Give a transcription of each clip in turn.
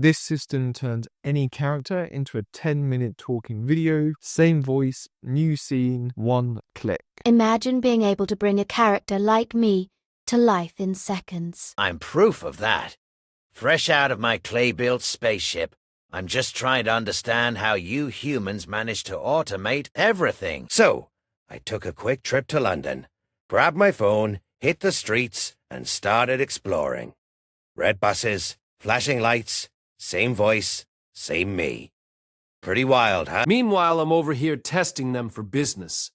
This system turns any character into a 10-minute talking video, same voice, new scene, one click. Imagine being able to bring a character like me to life in seconds. I'm proof of that. Fresh out of my clay-built spaceship, I'm just trying to understand how you humans manage to automate everything. So, I took a quick trip to London, grabbed my phone, hit the streets, and started exploring. Red buses, flashing lights, same voice, same me. Pretty wild, huh? Meanwhile, I'm over here testing them for business.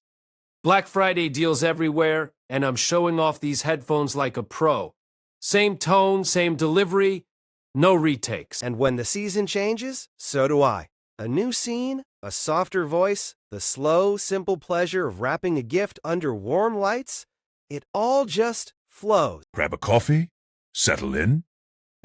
Black Friday deals everywhere, and I'm showing off these headphones like a pro. Same tone, same delivery, no retakes. And when the season changes, so do I. A new scene, a softer voice, the slow, simple pleasure of wrapping a gift under warm lights. It all just flows. Grab a coffee, settle in,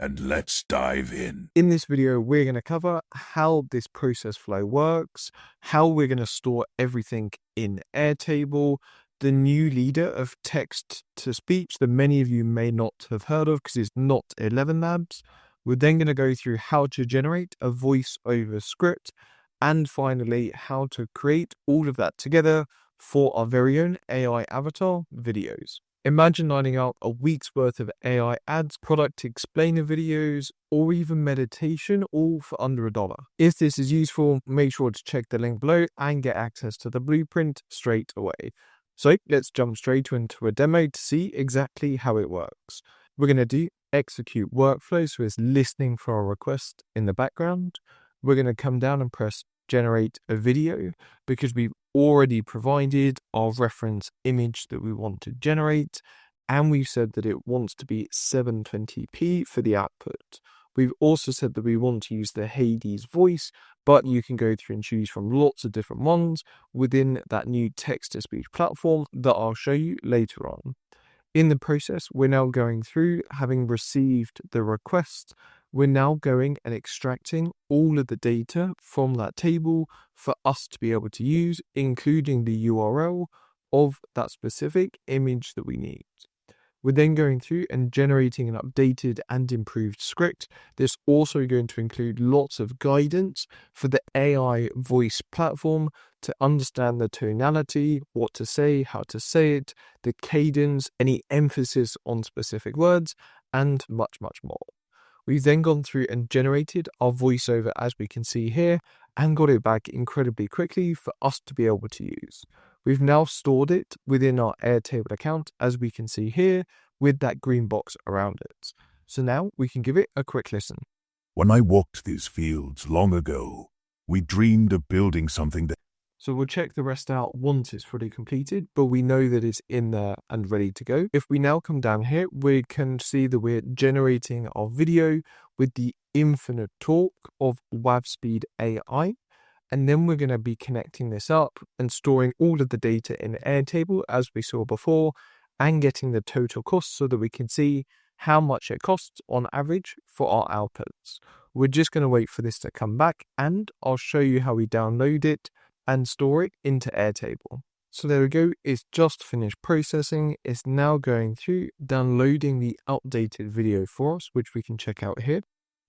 and let's dive in. In this video, we're going to cover how this process flow works, how we're going to store everything in Airtable, the new leader of text-to-speech that many of you may not have heard of because it's not ElevenLabs. We're then going to go through how to generate a voice-over script, and finally, how to create all of that together for our very own AI avatar videos. Imagine lining out a week's worth of AI ads, product explainer videos, or even meditation, all for under $1. If this is useful, make sure to check the link below and get access to the blueprint straight away. So let's jump straight into a demo to see exactly how it works. We're going to do execute workflow, so it's listening for a request in the background. We're going to come down and press generate a video because we've already provided our reference image that we want to generate, and we've said that it wants to be 720p for the output. We've also said that we want to use the Hades voice, but you can go through and choose from lots of different ones within that new text-to-speech platform that I'll show you later on. In the process, we're now going through, having received the request, we're now going and extracting all of the data from that table for us to be able to use, including the URL of that specific image that we need. We're then going through and generating an updated and improved script. This also going to include lots of guidance for the AI voice platform to understand the tonality, what to say, how to say it, the cadence, any emphasis on specific words, and much, much more. We've then gone through and generated our voiceover, as we can see here, and got it back incredibly quickly for us to be able to use. We've now stored it within our Airtable account, as we can see here, with that green box around it. So now we can give it a quick listen. When I walked these fields long ago, we dreamed of building something that... So we'll check the rest out once it's fully completed, but we know that it's in there and ready to go. If we now come down here, we can see that we're generating our video with the InfiniteTalk of WavSpeed AI. And then we're going to be connecting this up and storing all of the data in Airtable, as we saw before, and getting the total cost so that we can see how much it costs on average for our outputs. We're just going to wait for this to come back, and I'll show you how we download it and store it into Airtable. So there we go, it's just finished processing. It's now going through downloading the updated video for us, which we can check out here.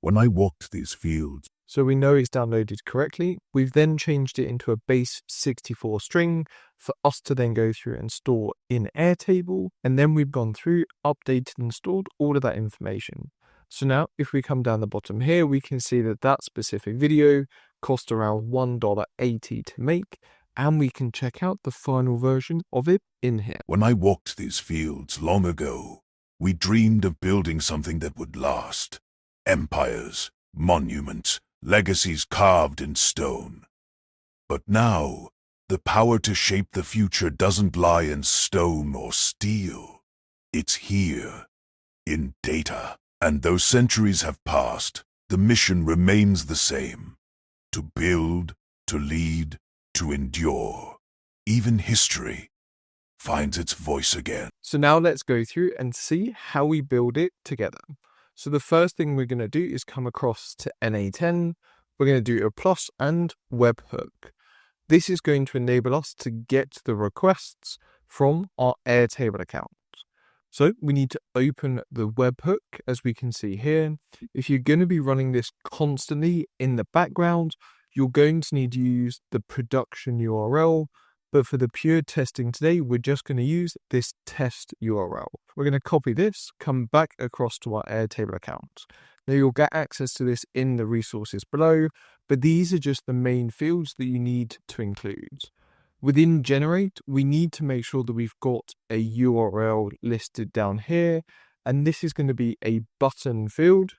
When I walked these fields... So we know it's downloaded correctly. We've then changed it into a base 64 string for us to then go through and store in Airtable. And then we've gone through, updated and stored all of that information. So now if we come down the bottom here, we can see that that specific video cost around $1.80 to make. And we can check out the final version of it in here. When I walked these fields long ago, we dreamed of building something that would last. Empires, monuments, legacies carved in stone. But now, the power to shape the future doesn't lie in stone or steel. It's here, in data. And though centuries have passed, the mission remains the same. To build, to lead, to endure. Even history finds its voice again. So now let's go through and see how we build it together. So the first thing we're going to do is come across to n8n. We're going to do a plus and Webhook. This is going to enable us to get the requests from our Airtable account. So we need to open the webhook, as we can see here. If you're going to be running this constantly in the background, you're going to need to use the production URL. But for the pure testing today, we're just going to use this test URL. We're going to copy this, come back across to our Airtable account. Now you'll get access to this in the resources below, but these are just the main fields that you need to include. Within Generate, we need to make sure that we've got a URL listed down here, and this is going to be a button field,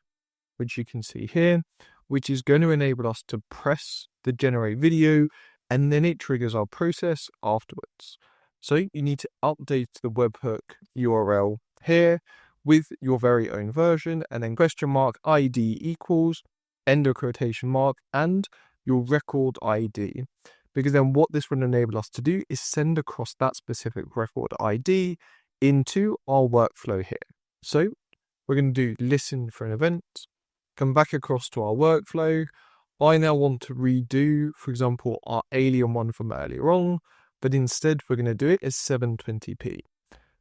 which you can see here, which is going to enable us to press the generate video, and then it triggers our process afterwards. So you need to update the webhook URL here with your very own version, and then $ID equals, end of quotation mark, and your record ID. Because then what this will enable us to do is send across that specific record ID into our workflow here. So we're going to do listen for an event, come back across to our workflow. I now want to redo, for example, our alien one from earlier on, but instead we're going to do it as 720p.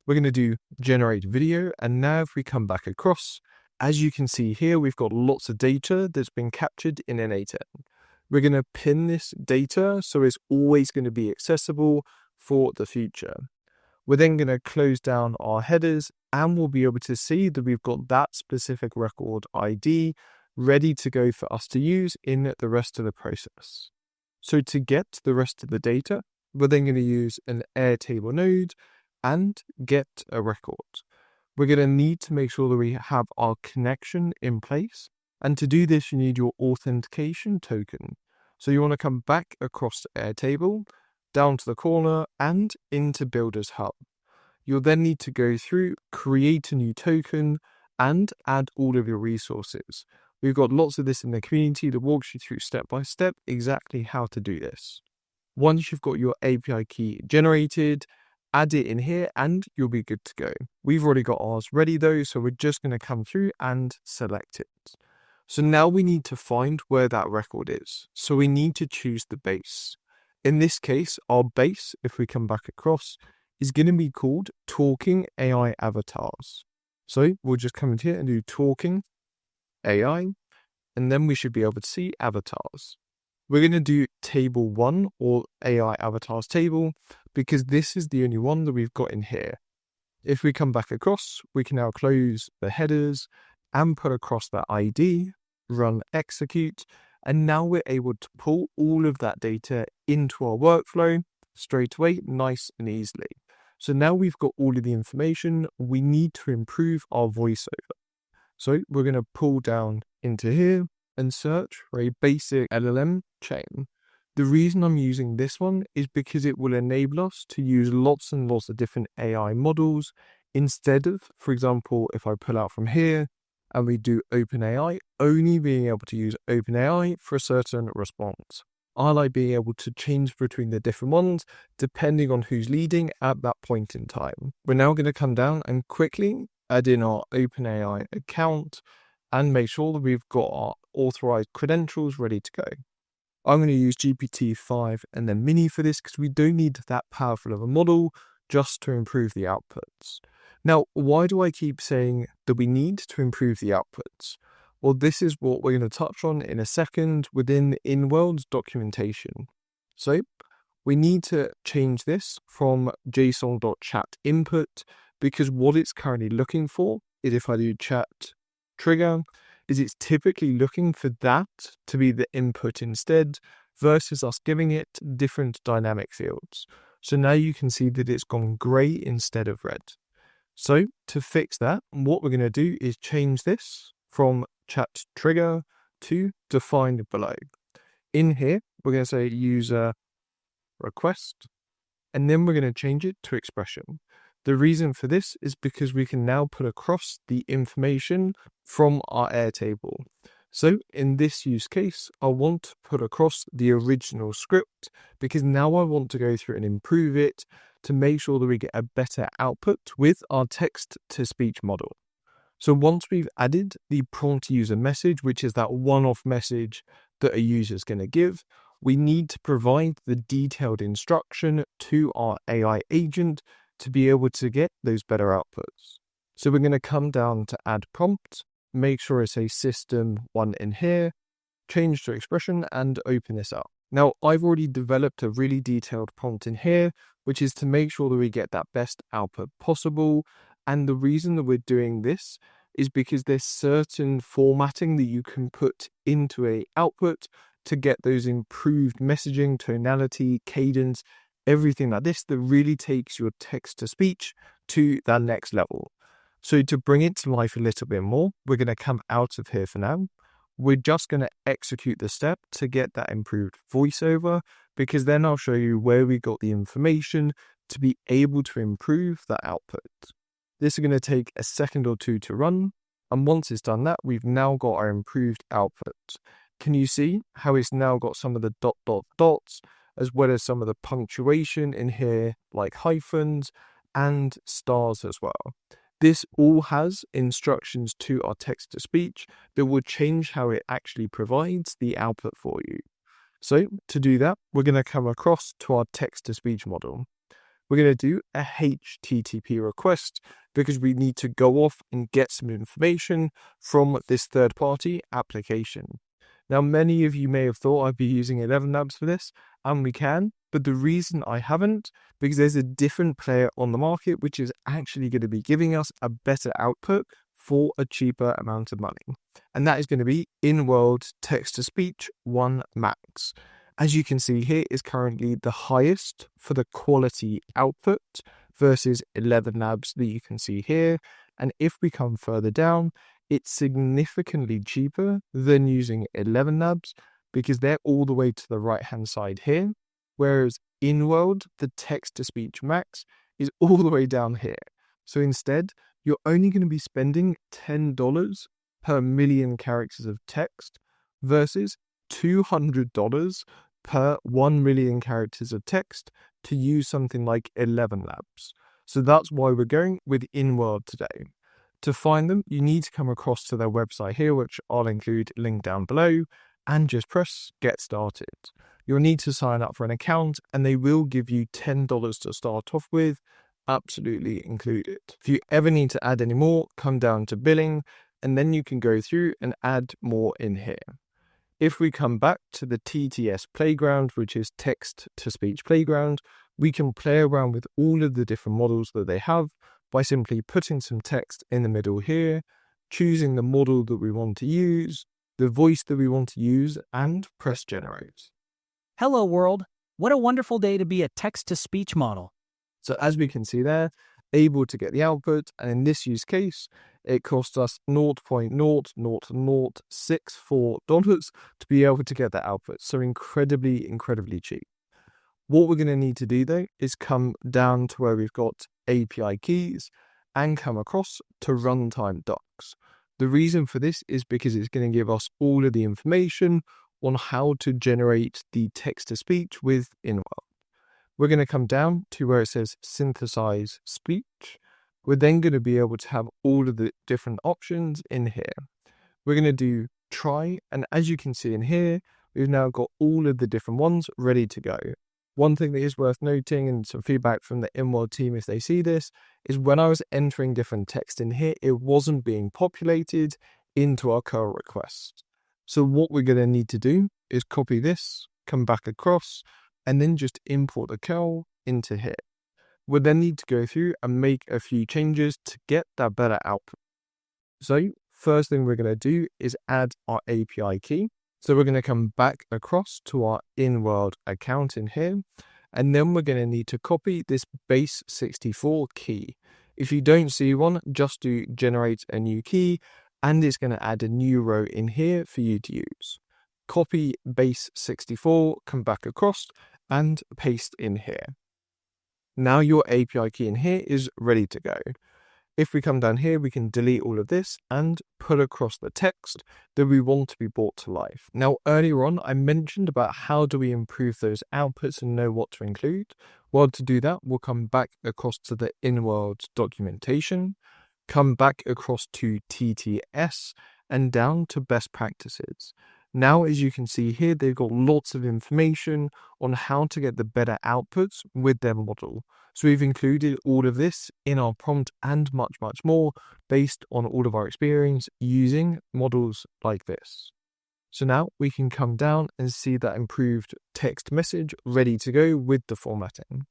We're going to do generate video, and now if we come back across, as you can see here, we've got lots of data that's been captured in n8n. We're going to pin this data so it's always going to be accessible for the future. We're then going to close down our headers, and we'll be able to see that we've got that specific record ID ready to go for us to use in the rest of the process. So to get the rest of the data, we're then going to use an Airtable node and get a record. We're going to need to make sure that we have our connection in place. And to do this, you need your authentication token. So you want to come back across to Airtable, down to the corner, and into Builders Hub. You'll then need to go through, create a new token, and add all of your resources. We've got lots of this in the community that walks you through step by step exactly how to do this. Once you've got your API key generated, add it in here and you'll be good to go. We've already got ours ready though, so we're just going to come through and select it. So now we need to find where that record is. So we need to choose the base. In this case, our base, if we come back across, is going to be called Talking AI Avatars. So we'll just come in here and do Talking AI, and then we should be able to see avatars. We're going to do table 1 or AI avatars table because this is the only one that we've got in here. If we come back across, we can now close the headers and put across that ID, run execute, and now we're able to pull all of that data into our workflow straight away, nice and easily. So now we've got all of the information, we need to improve our voiceover. So we're going to pull down into here and search for a basic LLM chain. The reason I'm using this one is because it will enable us to use lots and lots of different AI models instead of, for example, if I pull out from here and we do OpenAI, only being able to use OpenAI for a certain response. I like being able to change between the different ones depending on who's leading at that point in time. We're now going to come down and quickly add in our OpenAI account and make sure that we've got our authorized credentials ready to go. I'm going to use GPT-5 and then Mini for this because we don't need that powerful of a model just to improve the outputs. Now, why do I keep saying that we need to improve the outputs? Well, this is what we're going to touch on in a second within InWorld's documentation. So we need to change this from JSON.chat input because what it's currently looking for is, if I do chat trigger, is it's typically looking for that to be the input instead versus us giving it different dynamic fields. So now you can see that it's gone gray instead of red. So to fix that, what we're going to do is change this from chat trigger to defined below. In here, we're going to say user request, and then we're going to change it to expression. The reason for this is because we can now put across the information from our Airtable. So in this use case, I want to put across the original script because now I want to go through and improve it to make sure that we get a better output with our text-to-speech model. So once we've added the prompt user message, which is that one-off message that a user is going to give, we need to provide the detailed instruction to our AI agent to be able to get those better outputs. So we're going to come down to add prompt, make sure it says system 1 in here, change to expression and open this up. Now, I've already developed a really detailed prompt in here, which is to make sure that we get that best output possible. And the reason that we're doing this is because there's certain formatting that you can put into a output to get those improved messaging, tonality, cadence, everything like this that really takes your text to speech to that next level. So to bring it to life a little bit more, we're going to come out of here for now. We're just going to execute the step to get that improved voiceover, because then I'll show you where we got the information to be able to improve that output. This is going to take a second or two to run. And once it's done that, we've now got our improved output. Can you see how it's now got some of the dots, as well as some of the punctuation in here, like hyphens and stars as well? This all has instructions to our text-to-speech that will change how it actually provides the output for you. So to do that, we're going to come across to our text-to-speech model. We're going to do a HTTP request because we need to go off and get some information from this third-party application. Now, many of you may have thought I'd be using ElevenLabs for this, and we can, but the reason I haven't, because there's a different player on the market which is actually going to be giving us a better output for a cheaper amount of money. And that is going to be InWorld Text-to-Speech 1 Max. As you can see here, is currently the highest for the quality output versus ElevenLabs that you can see here. And if we come further down, it's significantly cheaper than using ElevenLabs because they're all the way to the right-hand side here, whereas InWorld, the text-to-speech max, is all the way down here. So instead, you're only going to be spending $10 per million characters of text versus $200 per 1 million characters of text to use something like ElevenLabs. So that's why we're going with InWorld today. To find them, you need to come across to their website here, which I'll include a link down below, and just press Get Started. You'll need to sign up for an account, and they will give you $10 to start off with, absolutely included. If you ever need to add any more, come down to billing, and then you can go through and add more in here. If we come back to the TTS playground, which is text-to-speech playground, we can play around with all of the different models that they have by simply putting some text in the middle here, choosing the model that we want to use, the voice that we want to use, and press generate. Hello world, what a wonderful day to be a text-to-speech model. So as we can see there, able to get the output, and in this use case, it cost us $0.00064 to be able to get that output. So incredibly, incredibly cheap. What we're going to need to do though is come down to where we've got API keys and come across to runtime docs. The reason for this is because it's going to give us all of the information on how to generate the text-to-speech with InWorld. We're going to come down to where it says synthesize speech. We're then going to be able to have all of the different options in here. We're going to do try, and as you can see in here, we've now got all of the different ones ready to go. One thing that is worth noting, and some feedback from the InWorld team if they see this, is when I was entering different text in here, it wasn't being populated into our curl request. So what we're going to need to do is copy this, come back across, and then just import the curl into here. We'll then need to go through and make a few changes to get that better output. So first thing we're going to do is add our API key. So we're going to come back across to our InWorld account in here, and then we're going to need to copy this base 64 key. If you don't see one, just do generate a new key, and it's going to add a new row in here for you to use. Copy base 64, come back across, and paste in here. Now your API key in here is ready to go. If we come down here, we can delete all of this and put across the text that we want to be brought to life. Now, earlier on, I mentioned about how do we improve those outputs and know what to include. Well, to do that, we'll come back across to the InWorld documentation, come back across to TTS, and down to best practices. Now, as you can see here, they've got lots of information on how to get the better outputs with their model. So we've included all of this in our prompt and much, much more based on all of our experience using models like this. So now we can come down and see that improved text message ready to go with the formatting.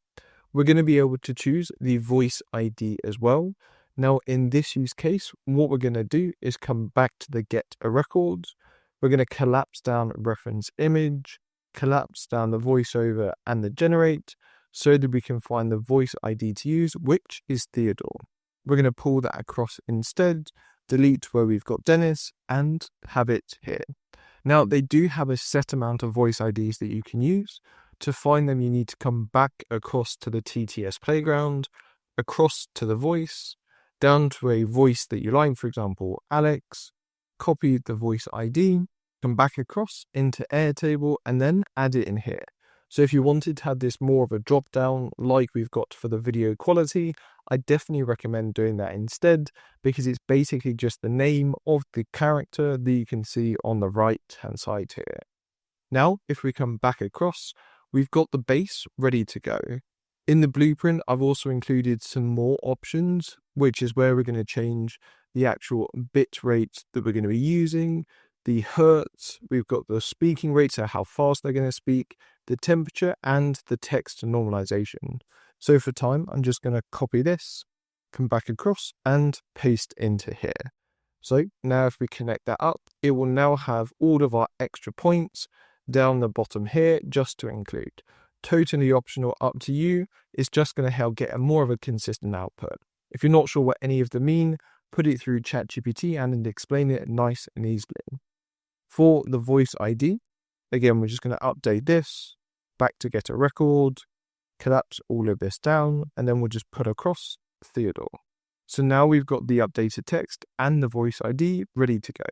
We're going to be able to choose the voice ID as well. Now, in this use case, what we're going to do is come back to the get a record. We're going to collapse down reference image, collapse down the voiceover and the generate so that we can find the voice ID to use, which is Theodore. We're going to pull that across instead, delete where we've got Dennis and have it here. Now, they do have a set amount of voice IDs that you can use. To find them, you need to come back across to the TTS playground, across to the voice, down to a voice that you like, for example, Alex, copy the voice ID, come back across into Airtable, and then add it in here. So if you wanted to have this more of a drop down like we've got for the video quality, I definitely recommend doing that instead, because it's basically just the name of the character that you can see on the right hand side here. Now, if we come back across, we've got the base ready to go. In the blueprint, I've also included some more options, which is where we're going to change the actual bit rate that we're going to be using, the hertz, we've got the speaking rate, so how fast they're going to speak, the temperature, and the text normalization. So for time, I'm just going to copy this, come back across, and paste into here. So now if we connect that up, it will now have all of our extra points down the bottom here just to include. Totally optional, up to you. It's just going to help get a more of a consistent output. If you're not sure what any of them mean, put it through ChatGPT and explain it nice and easily. For the voice ID, again, we're just going to update this, back to get a record, collapse all of this down, and then we'll just put across Theodore. So now we've got the updated text and the voice ID ready to go.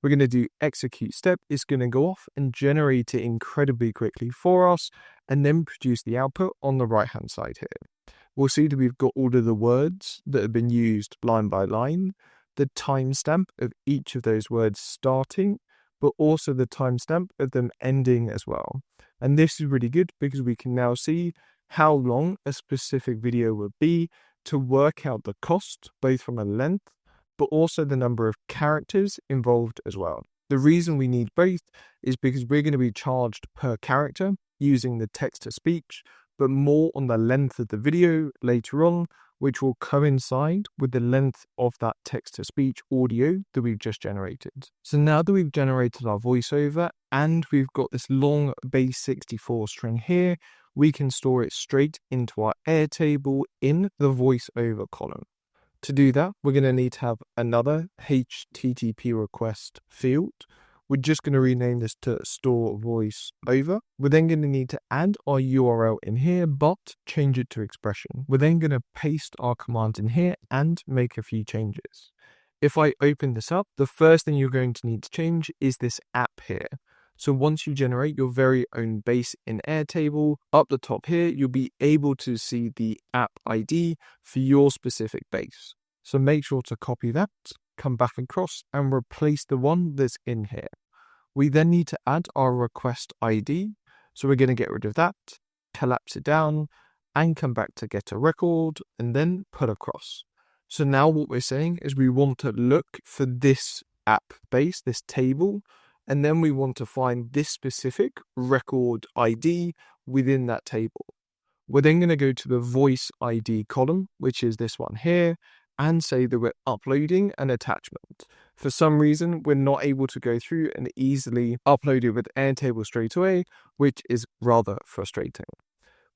We're going to do execute step. It's going to go off and generate it incredibly quickly for us and then produce the output on the right hand side here. We'll see that we've got all of the words that have been used line by line, the timestamp of each of those words starting, but also the timestamp of them ending as well. And this is really good because we can now see how long a specific video would be to work out the cost, both from a length, but also the number of characters involved as well. The reason we need both is because we're going to be charged per character using the text-to-speech, but more on the length of the video later on, which will coincide with the length of that text-to-speech audio that we've just generated. So now that we've generated our voiceover and we've got this long base 64 string here, we can store it straight into our Airtable in the voiceover column. To do that, we're going to need to have another HTTP request field. We're just going to rename this to store voice over. We're then going to need to add our URL in here, but change it to expression. We're then going to paste our command in here and make a few changes. If I open this up, the first thing you're going to need to change is this app here. So once you generate your very own base in Airtable, up the top here, you'll be able to see the app ID for your specific base. So make sure to copy that, come back across and replace the one that's in here. We then need to add our request ID. So we're going to get rid of that, collapse it down and come back to get a record and then put across. So now what we're saying is we want to look for this app base, this table, and then we want to find this specific record ID within that table. We're then going to go to the voice ID column, which is this one here, and say that we're uploading an attachment. For some reason, we're not able to go through and easily upload it with Airtable straight away, which is rather frustrating.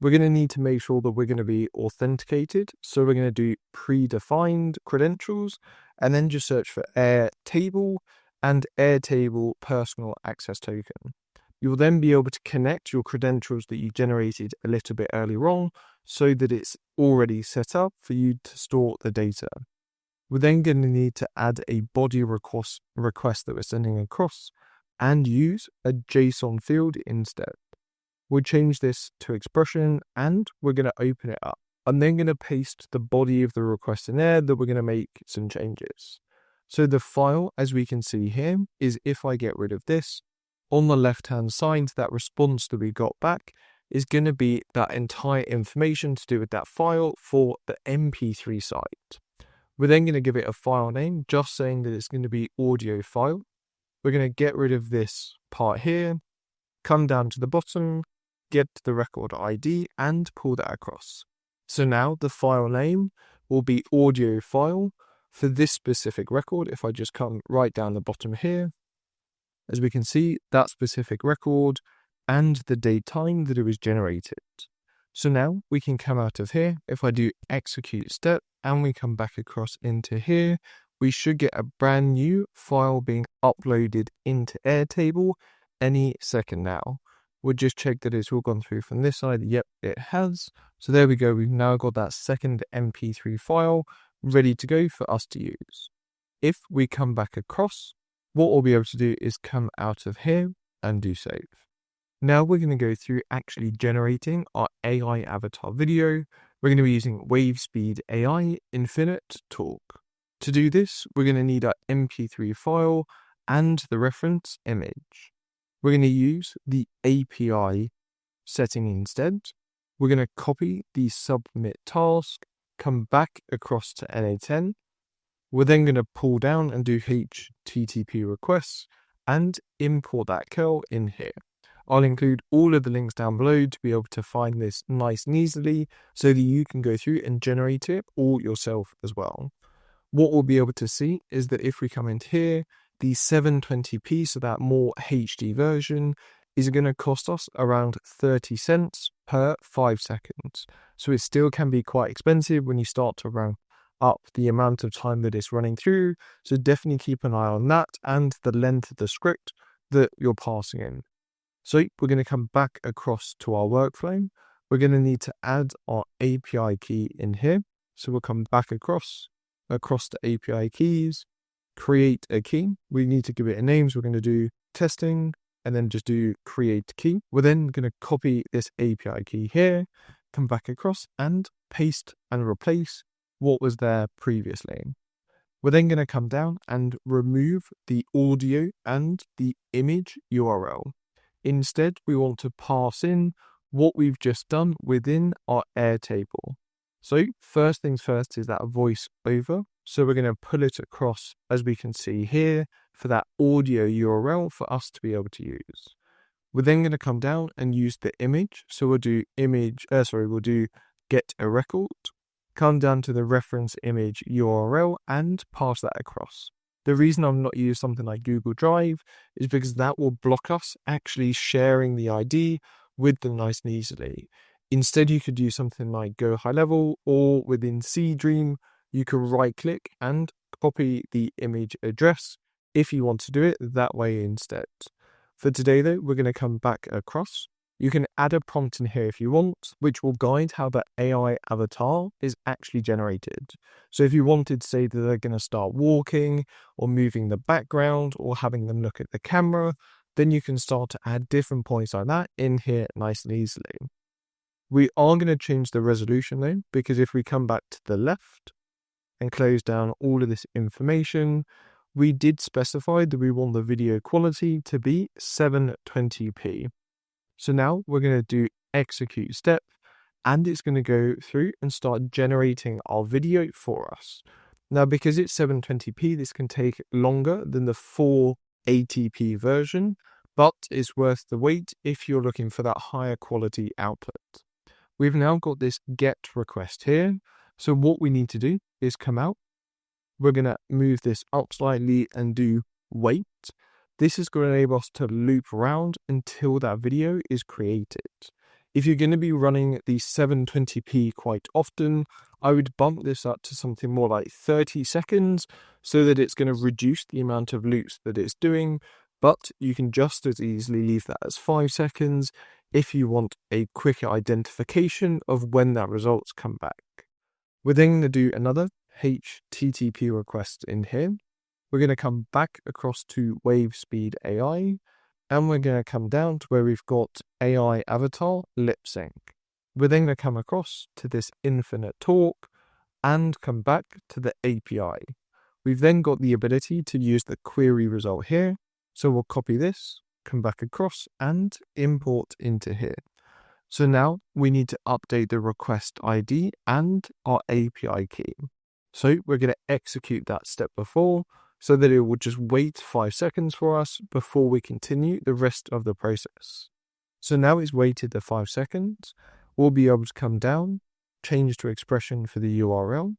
We're going to need to make sure that we're going to be authenticated. So we're going to do predefined credentials and then just search for Airtable and Airtable personal access token. You'll then be able to connect your credentials that you generated a little bit earlier on so that it's already set up for you to store the data. We're then going to need to add a body request that we're sending across and use a JSON field instead. We'll change this to expression and we're going to open it up. I'm then going to paste the body of the request in there that we're going to make some changes. So the file, as we can see here, is if I get rid of this, on the left-hand side, that response that we got back is going to be that entire information to do with that file for the MP3 site. We're then going to give it a file name, just saying that it's going to be audio file. We're going to get rid of this part here, come down to the bottom, get the record ID, and pull that across. So now the file name will be audio file for this specific record. If I just come right down the bottom here, as we can see, that specific record and the date time that it was generated. So now we can come out of here. If I do execute step and we come back across into here, we should get a brand new file being uploaded into Airtable any second now. We'll just check that it's all gone through from this side. Yep, it has. So there we go. We've now got that second MP3 file ready to go for us to use. If we come back across, what we'll be able to do is come out of here and do save. Now we're going to go through actually generating our AI avatar video. We're going to be using WaveSpeed.ai InfiniteTalk. To do this, we're going to need our MP3 file and the reference image. We're going to use the API setting instead. We're going to copy the submit task, come back across to n8n. We're then going to pull down and do HTTP requests and import that curl in here. I'll include all of the links down below to be able to find this nice and easily so that you can go through and generate it all yourself as well. What we'll be able to see is that if we come in here, the 720p, so that more HD version, is going to cost us around 30 cents per 5 seconds. So it still can be quite expensive when you start to round up the amount of time that it's running through. So definitely keep an eye on that and the length of the script that you're passing in. So we're going to come back across to our workflow. We're going to need to add our API key in here. So we'll come back across to API keys, create a key. We need to give it a name. So we're going to do testing and then just do create key. We're then going to copy this API key here, come back across and paste and replace what was there previously. We're then going to come down and remove the audio and the image URL. Instead, we want to pass in what we've just done within our Airtable. So first things first is that voice over. So we're going to pull it across, as we can see here, for that audio URL for us to be able to use. We're then going to come down and use the image. So we'll do we'll do get a record, come down to the reference image URL and pass that across. The reason I'm not using something like Google Drive is because that will block us actually sharing the ID with them nice and easily. Instead, you could use something like Go High Level, or within Dream, you can right click and copy the image address if you want to do it that way instead. For today though, we're going to come back across. You can add a prompt in here if you want, which will guide how the AI avatar is actually generated. So if you wanted to say that they're going to start walking or moving the background or having them look at the camera, then you can start to add different points like that in here nice and easily. We are going to change the resolution though, because if we come back to the left and close down all of this information, we did specify that we want the video quality to be 720p. So now we're going to do execute step and it's going to go through and start generating our video for us. Now, because it's 720p, this can take longer than the 480p version, but it's worth the wait if you're looking for that higher quality output. We've now got this get request here. So what we need to do is come out. We're going to move this up slightly and do wait. This is going to enable us to loop around until that video is created. If you're going to be running the 720p quite often, I would bump this up to something more like 30 seconds so that it's going to reduce the amount of loops that it's doing, but you can just as easily leave that as 5 seconds if you want a quicker identification of when that results come back. We're then going to do another HTTP request in here. We're going to come back across to WaveSpeed.ai and we're going to come down to where we've got AI avatar lip sync. We're then going to come across to this InfiniteTalk and come back to the API. We've then got the ability to use the query result here. So we'll copy this, come back across and import into here. So now we need to update the request ID and our API key. So we're going to execute that step before so that it will just wait 5 seconds for us before we continue the rest of the process. So now it's waited the 5 seconds. We'll be able to come down, change to expression for the URL,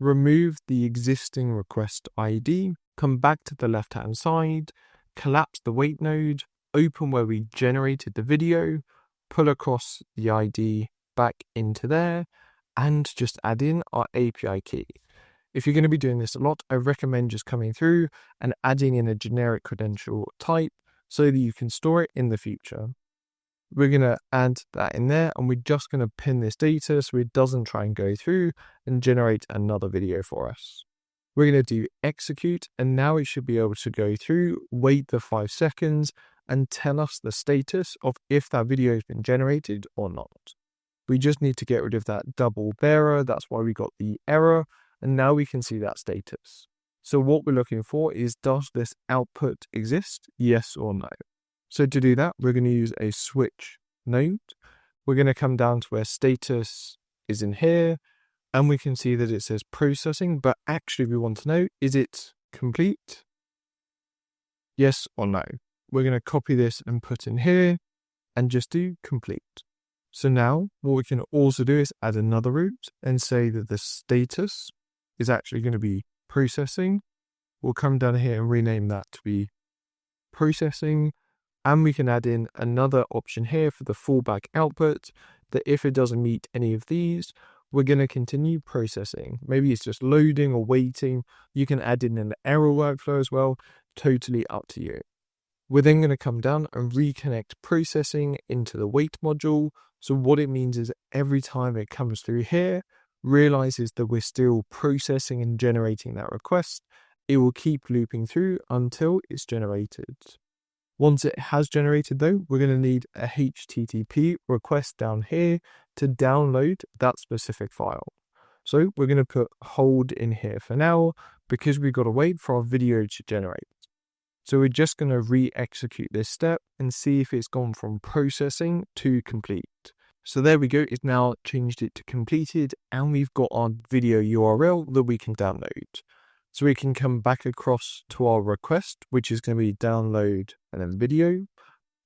remove the existing request ID, come back to the left-hand side, collapse the wait node, open where we generated the video, pull across the ID back into there, and just add in our API key. If you're going to be doing this a lot, I recommend just coming through and adding in a generic credential type so that you can store it in the future. We're going to add that in there, and we're just going to pin this data so it doesn't try and go through and generate another video for us. We're going to do execute, and now it should be able to go through, wait the 5 seconds, and tell us the status of if that video has been generated or not. We just need to get rid of that double bearer. That's why we got the error, and now we can see that status. So what we're looking for is, does this output exist? Yes or no? So to do that, we're going to use a switch node. We're going to come down to where status is in here, and we can see that it says processing, but actually we want to know, is it complete? Yes or no? We're going to copy this and put in here and just do complete. So now what we can also do is add another route and say that the status is actually going to be processing. We'll come down here and rename that to be processing. And we can add in another option here for the fallback output, that if it doesn't meet any of these, we're going to continue processing. Maybe it's just loading or waiting. You can add in an error workflow as well. Totally up to you. We're then going to come down and reconnect processing into the wait module. So what it means is every time it comes through here, realizes that we're still processing and generating that request, it will keep looping through until it's generated. Once it has generated though, we're going to need a HTTP request down here to download that specific file. So we're going to put hold in here for now because we've got to wait for our video to generate. So we're just going to re-execute this step and see if it's gone from processing to complete. So there we go, it's now changed it to completed, and we've got our video URL that we can download. So we can come back across to our request, which is going to be download and then video.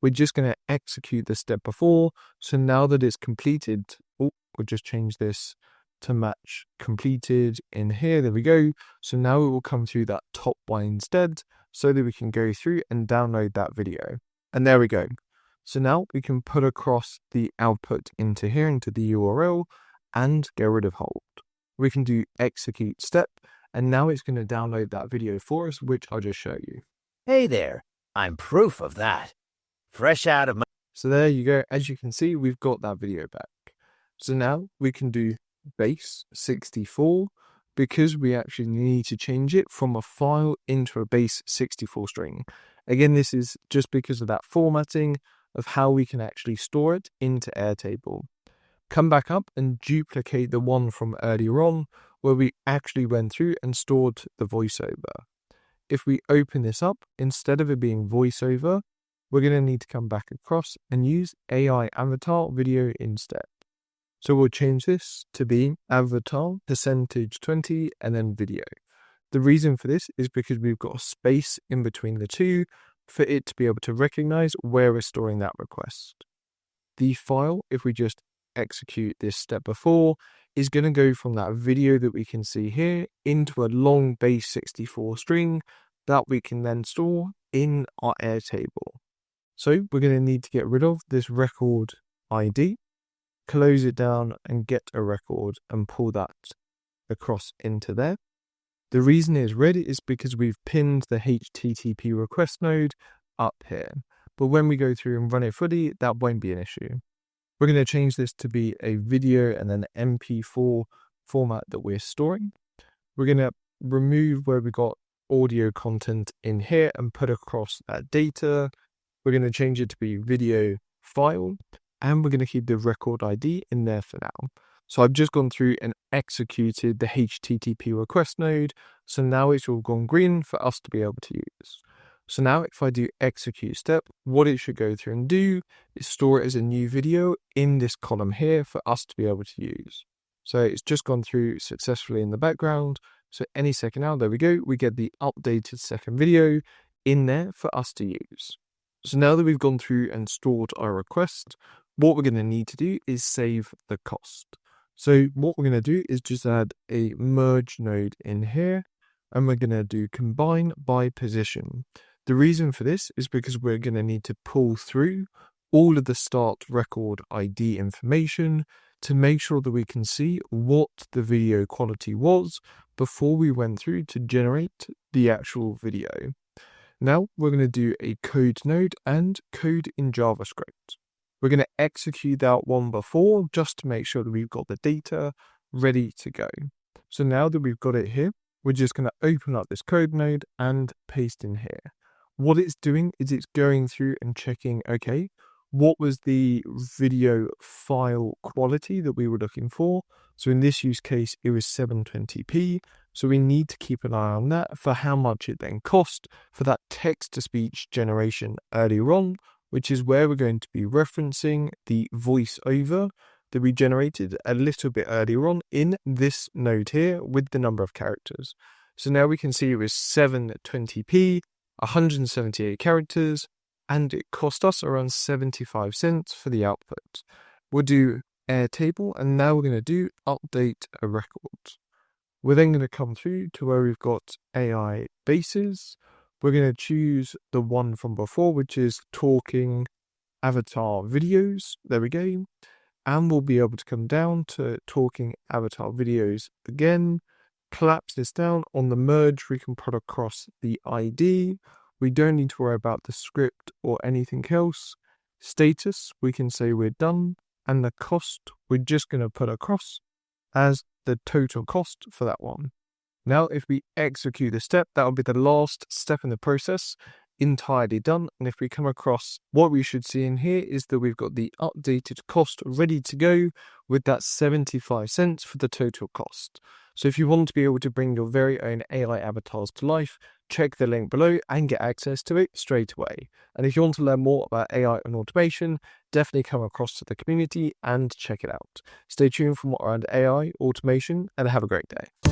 We're just going to execute the step before. So now that it's completed, we'll just change this to match completed in here. There we go. So now it will come through that top one instead so that we can go through and download that video. And there we go. So now we can put across the output into here, into the URL, and get rid of hold. We can do execute step, and now it's going to download that video for us, which I'll just show you. Hey there, I'm proof of that. Fresh out of my... So there you go. As you can see, we've got that video back. So now we can do base 64 because we actually need to change it from a file into a base 64 string. Again, this is just because of that formatting of how we can actually store it into Airtable. Come back up and duplicate the one from earlier on where we actually went through and stored the voiceover. If we open this up, instead of it being voiceover, we're going to need to come back across and use AI avatar video instead. So we'll change this to be avatar %20 and then video. The reason for this is because we've got a space in between the two for it to be able to recognize where we're storing that request. The file, if we just execute this step before, is going to go from that video that we can see here into a long base 64 string that we can then store in our Airtable. So we're going to need to get rid of this record ID, close it down and get a record and pull that across into there. The reason it's red is because we've pinned the HTTP request node up here. But when we go through and run it fully, that won't be an issue. We're going to change this to be a video and then MP4 format that we're storing. We're going to remove where we got audio content in here and put across that data. We're going to change it to be video file, and we're going to keep the record ID in there for now. So I've just gone through and executed the HTTP request node. So now it's all gone green for us to be able to use. So now if I do execute step, what it should go through and do is store it as a new video in this column here for us to be able to use. So it's just gone through successfully in the background. So any second now, there we go. We get the updated second video in there for us to use. So now that we've gone through and stored our request, what we're going to need to do is save the cost. So what we're going to do is just add a merge node in here, and we're going to do combine by position. The reason for this is because we're going to need to pull through all of the start record ID information to make sure that we can see what the video quality was before we went through to generate the actual video. Now we're going to do a code node and code in JavaScript. We're going to execute that one before just to make sure that we've got the data ready to go. So now that we've got it here, we're just going to open up this code node and paste in here. What it's doing is it's going through and checking, okay, what was the video file quality that we were looking for? So in this use case, it was 720p. So we need to keep an eye on that for how much it then cost for that text-to-speech generation earlier on, which is where we're going to be referencing the voiceover that we generated a little bit earlier on in this node here with the number of characters. So now we can see it was 720p, 178 characters, and it cost us around 75 cents for the output. We'll do Airtable, and now we're going to do update a record. We're then going to come through to where we've got AI bases. We're going to choose the one from before, which is talking avatar videos. There we go. And we'll be able to come down to talking avatar videos again. Collapse this down. On the merge, we can put across the ID. We don't need to worry about the script or anything else. Status, we can say we're done. And the cost, we're just going to put across as the total cost for that one. Now, if we execute the step, that will be the last step in the process, entirely done. And if we come across, what we should see in here is that we've got the updated cost ready to go with that 75 cents for the total cost. So if you want to be able to bring your very own AI avatars to life, check the link below and get access to it straight away. And if you want to learn more about AI and automation, definitely come across to the community and check it out. Stay tuned for more around AI, automation, and have a great day.